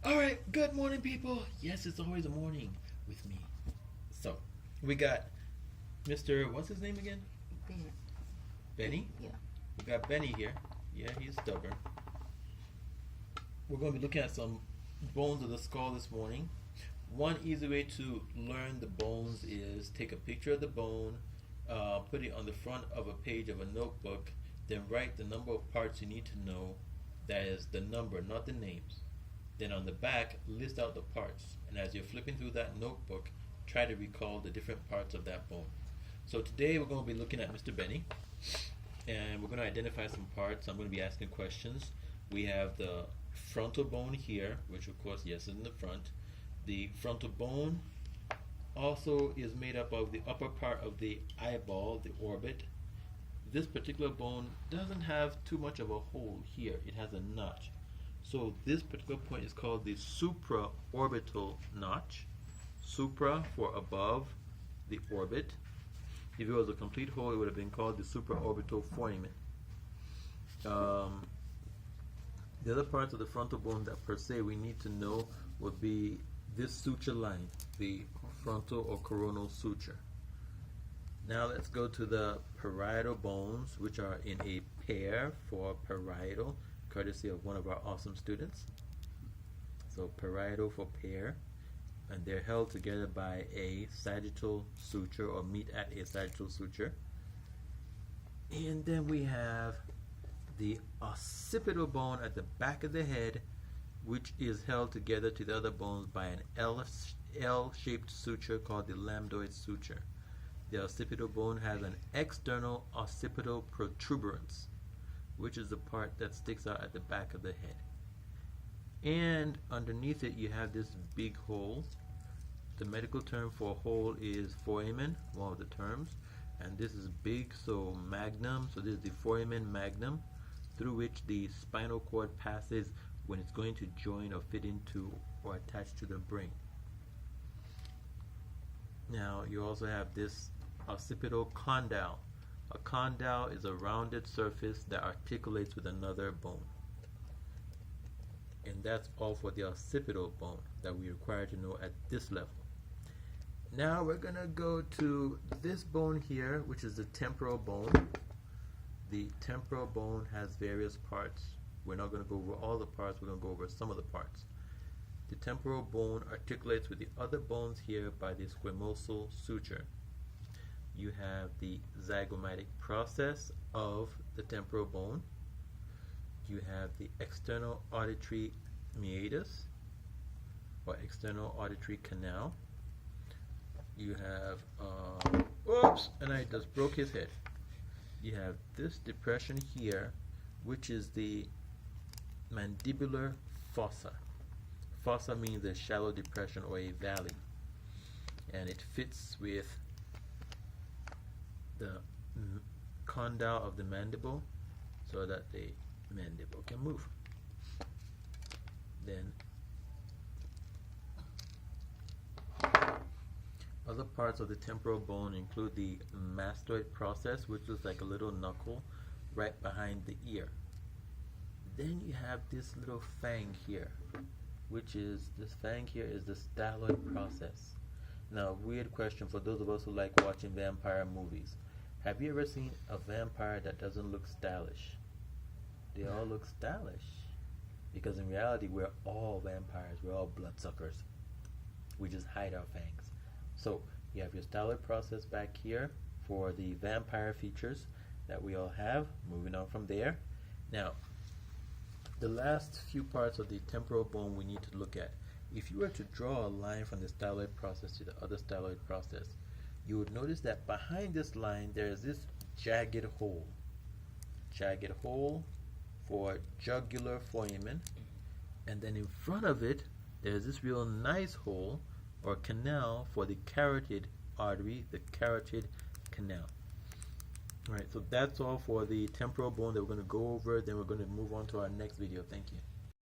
Alright, good morning, people. Yes, it's always a morning with me. So, we got Mr. What's his name again? Benny. Benny? Yeah. We got Benny here. Yeah, he's stubborn. We're going to be looking at some bones of the skull this morning. One easy way to learn the bones is take a picture of the bone, put it on the front of a page of a notebook, then write the number of parts you need to know. That is the number, not the names. Then on the back, list out the parts. And as you're flipping through that notebook, try to recall the different parts of that bone. So today we're going to be looking at Mr. Benny. And we're going to identify some parts. I'm going to be asking questions. We have the frontal bone here, which of course, yes, is in the front. The frontal bone also is made up of the upper part of the eyeball, the orbit. This particular bone doesn't have too much of a hole here. It has a notch. So this particular point is called the supraorbital notch. Supra for above the orbit. If it was a complete hole, it would have been called the supraorbital foramen. The other parts of the frontal bone that per se we need to know would be this suture line, the frontal or coronal suture. Now let's go to the parietal bones, which are in a pair for parietal, courtesy of one of our awesome students. So parietal for pair, and they're held together by a sagittal suture or meet at a sagittal suture. And then we have the occipital bone at the back of the head, which is held together to the other bones by an L-shaped suture called the lambdoid suture. The occipital bone has an external occipital protuberance, which is the part that sticks out at the back of the head. And underneath it you have this big hole. The medical term for hole is foramen, one of the terms, and this is big, so magnum. So this is the foramen magnum, through which the spinal cord passes when it's going to join or fit into or attach to the brain. Now you also have this occipital condyle. A condyle is a rounded surface that articulates with another bone. And that's all for the occipital bone that we require to know at this level. Now we're going to go to this bone here, which is the temporal bone. The temporal bone has various parts. We're not going to go over all the parts, we're going to go over some of the parts. The temporal bone articulates with the other bones here by the squamosal suture. You have the zygomatic process of the temporal bone. You have the external auditory meatus or external auditory canal. You have, oops, and I just broke his head. You have this depression here, which is the mandibular fossa. Fossa means a shallow depression or a valley, and it fits with the condyle of the mandible so that the mandible can move. Then other parts of the temporal bone include the mastoid process, which looks like a little knuckle right behind the ear. Then you have this little fang here, which is, this fang here is the styloid process. Now, weird question for those of us who like watching vampire movies. Have you ever seen a vampire that doesn't look stylish? They all look stylish. Because in reality, we're all vampires. We're all bloodsuckers. We just hide our fangs. So, you have your styloid process back here for the vampire features that we all have. Moving on from there. Now, the last few parts of the temporal bone we need to look at. If you were to draw a line from the styloid process to the other styloid process, you would notice that behind this line there is this jagged hole. Jagged hole for jugular foramen, and then in front of it there's this real nice hole or canal for the carotid artery, the carotid canal. Alright, so that's all for the temporal bone that we're going to go over. Then we're going to move on to our next video. Thank you.